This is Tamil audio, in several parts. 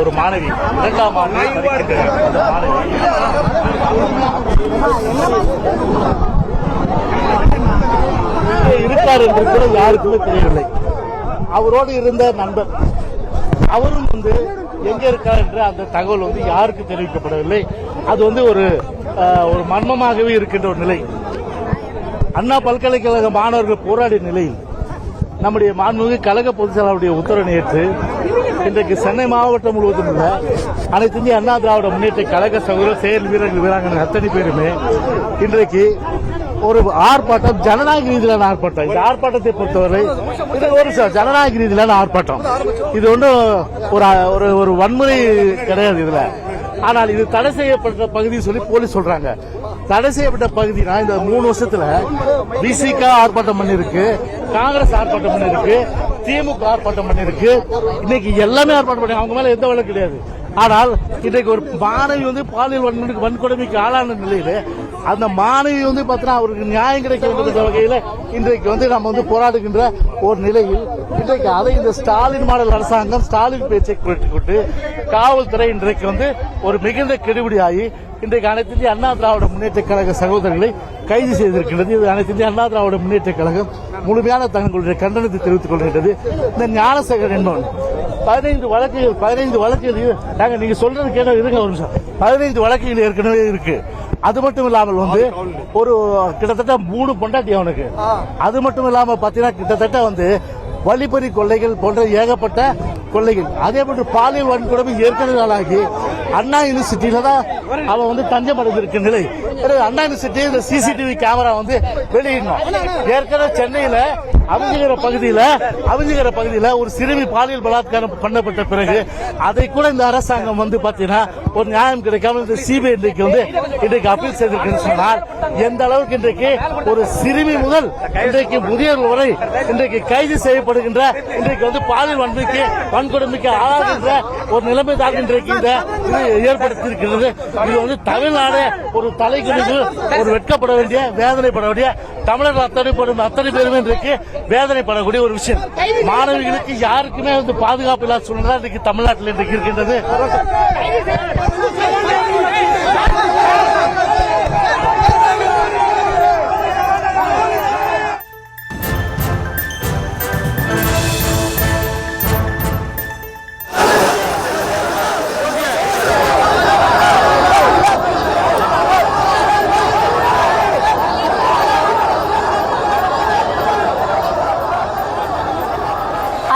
ஒரு மாணவி 2ஆம் ஆண்டு படிக்கின்ற மாணவி இருக்கார் என்று கூட யாருக்குமே தெரியவில்லை. அவரோடு இருந்த நண்பர் அவரும் எங்க இருக்கார் என்ற அந்த தகவல் யாருக்கு தெரிவிக்கப்படவில்லை. அது ஒரு மர்மமாகவே இருக்கின்ற ஒரு நிலை. அண்ணா பல்கலைக்கழக மாணவர்கள் போராடிய நிலையில் நம்முடைய மாண்புமிகு கழக பொதுச் செயலாளருடைய உத்தரவை ஏற்று இன்றைக்கு சென்னை மாவட்டம் முழுவதும் உள்ள அனைத்து இந்திய அண்ணா திராவிட முன்னேற்ற கழக சகோதரர் செயல் வீரர்கள் வீராங்கனை அத்தனை பேருமே இன்றைக்கு ஒரு ஆர்ப்பாட்டம், ஜனநாயக ரீதியிலான ஆர்ப்பாட்டம். இந்த ஆர்ப்பாட்டத்தை பொறுத்தவரை இது ஒரு ஜனநாயக ரீதியிலான ஆர்ப்பாட்டம். இது ஒரு வன்முறை கிடையாது இதுல. ஆனால் இது தடை செய்யப்பட்ட பகுதி சொல்லி போலீஸ் சொல்றாங்க. தடை செய்யப்பட்ட பகுதினா இந்த 3 வருஷத்துல பிசிக ஆர்ப்பாட்டம் பண்ணிருக்கு, காங்கிரஸ் ஆர்ப்பாட்டம் பண்ணிருக்கு, திமுக ஆர்ப்பாட்டம் பண்ணிருக்கு. இன்னைக்கு எல்லாமே ஆர்ப்பாட்டம் பண்ணி அவங்க மேல எந்த வழக்கு கிடையாது. ஆனால் இன்றைக்கு ஒரு மாணவி பாலியல் வன்கொடுமைக்கு ஆளான நிலையில அந்த மாணவி பார்த்தீங்கன்னா அவருக்கு நியாயம் கிடைக்க வேண்டிய வகையில் இன்றைக்கு நம்ம போராடுகின்ற ஒரு நிலையில் இன்றைக்கு அதை இந்த ஸ்டாலின் மாடல் அரசாங்கம் ஸ்டாலின் பேச்சை கேட்டுக்கொண்டு காவல்துறை இன்றைக்கு ஒரு மிகுந்த கெடுபிடியாகி இன்றைக்கு அனைத்து இந்திய அண்ணா திராவிட முன்னேற்ற கழக சகோதரர்களை கைது செய்திருக்கின்றது. இது அனைத்து இந்திய அண்ணா திராவிட முன்னேற்ற கழகம் முழுமையான தங்களுடைய கண்டனத்தை தெரிவித்துக் கொள்கின்றது. இந்த ஞானசேகர் என்பவன் 15 வழக்குகள் நீங்க சொல்றது கேட்ட இருங்க ஒரு நிமிஷம். 15 வழக்குகள் ஏற்கனவே இருக்கு. அது மட்டும் இல்லாமல் ஒரு கிட்டத்தட்ட 3 பொண்டாட்டி அவனுக்கு. அது மட்டும் இல்லாம பாத்தீங்கன்னா கிட்டத்தட்ட வழிப்பறி கொள்ளைகள் போன்ற ஏகப்பட்ட கொள்ளைகள். அதே போன்று பாலியல் வன்கொடுமை ஏற்கனவே ஆளாகி அண்ணா யூனிவர்சிட்டியில தான் அவன் தஞ்சம் அடைந்திருக்க நிலை. அண்ணா யூனிவர்சிட்டி இந்த சிசிடிவி கேமரா வெளியிடணும். ஏற்கனவே சென்னையில அவிஞ்சிகர பகுதியில ஒரு சிறுமி பாலியல் பலாத்காரம் பண்ணப்பட்ட பிறகு அதை கூட இந்த அரசாங்கம் பாத்தீங்கன்னா ஒரு நியாயம் கிடைக்காம இந்த சிபிஐ இன்றைக்கு அப்பீல் செய்திருக்கு சொன்னால் எந்த அளவுக்கு இன்றைக்கு ஒரு சிறுமி முதல் இன்றைக்கு முதியோர்கள் வரை இன்றைக்கு கைது செய்யப்படுகின்ற இன்றைக்கு பாலியல் வன்கொடுமைக்கு ஆளாகின்ற ஒரு நிலைமை தான் இன்றைக்கு இந்த ஏற்படுத்தியிருக்கிறது. இது தமிழ்நாடு ஒரு தலைகுனிவு, ஒரு வெட்கப்பட வேண்டிய, வேதனைப்பட வேண்டிய, தமிழர்கள் அத்தனை பேருமே இன்றைக்கு வேதனைப்படக்கூடிய ஒரு விஷயம். மாணவிகளுக்கு யாருக்குமே பாதுகாப்பு இல்லாத சூழ்நிலை இன்றைக்கு தமிழ்நாட்டில் இன்றைக்கு இருக்கின்றது.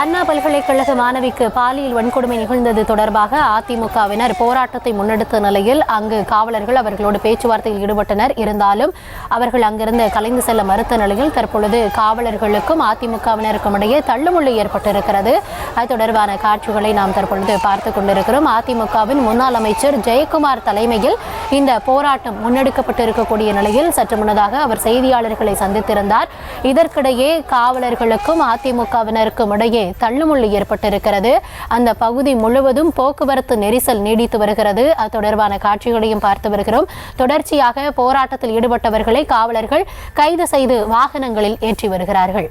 அண்ணா பல்கலைக்கழக மாணவிக்கு பாலியல் வன்கொடுமை நிகழ்ந்தது தொடர்பாக அதிமுகவினர் போராட்டத்தை முன்னெடுத்த நிலையில் அங்கு காவலர்கள் அவர்களோடு பேச்சுவார்த்தையில் ஈடுபட்டனர். இருந்தாலும் அவர்கள் அங்கிருந்து கலைந்து செல்ல மறுத்த நிலையில் தற்பொழுது காவலர்களுக்கும் அதிமுகவினருக்கும் இடையே தள்ளுமுள்ளு ஏற்பட்டிருக்கிறது. அது தொடர்பான காட்சிகளை நாம் தற்பொழுது பார்த்துக் கொண்டிருக்கிறோம். அதிமுகவின் முன்னாள் அமைச்சர் ஜெயக்குமார் தலைமையில் இந்த போராட்டம் முன்னெடுக்கப்பட்டிருக்கக்கூடிய நிலையில் சற்று முன்னதாக அவர் செய்தியாளர்களை சந்தித்திருந்தார். இதற்கிடையே காவலர்களுக்கும் அதிமுகவினருக்கும் இடையே தள்ளுமுள்ளு ஏற்பட்டிருக்கிறது. அந்த பகுதி முழுவதும் போக்குவரத்து நெரிசல் நீடித்து வருகிறது. அது தொடர்பான காட்சிகளையும் பார்த்து வருகிறோம். தொடர்ச்சியாக போராட்டத்தில் ஈடுபட்டவர்களை காவலர்கள் கைது செய்து வாகனங்களில் ஏற்றி வருகிறார்கள்.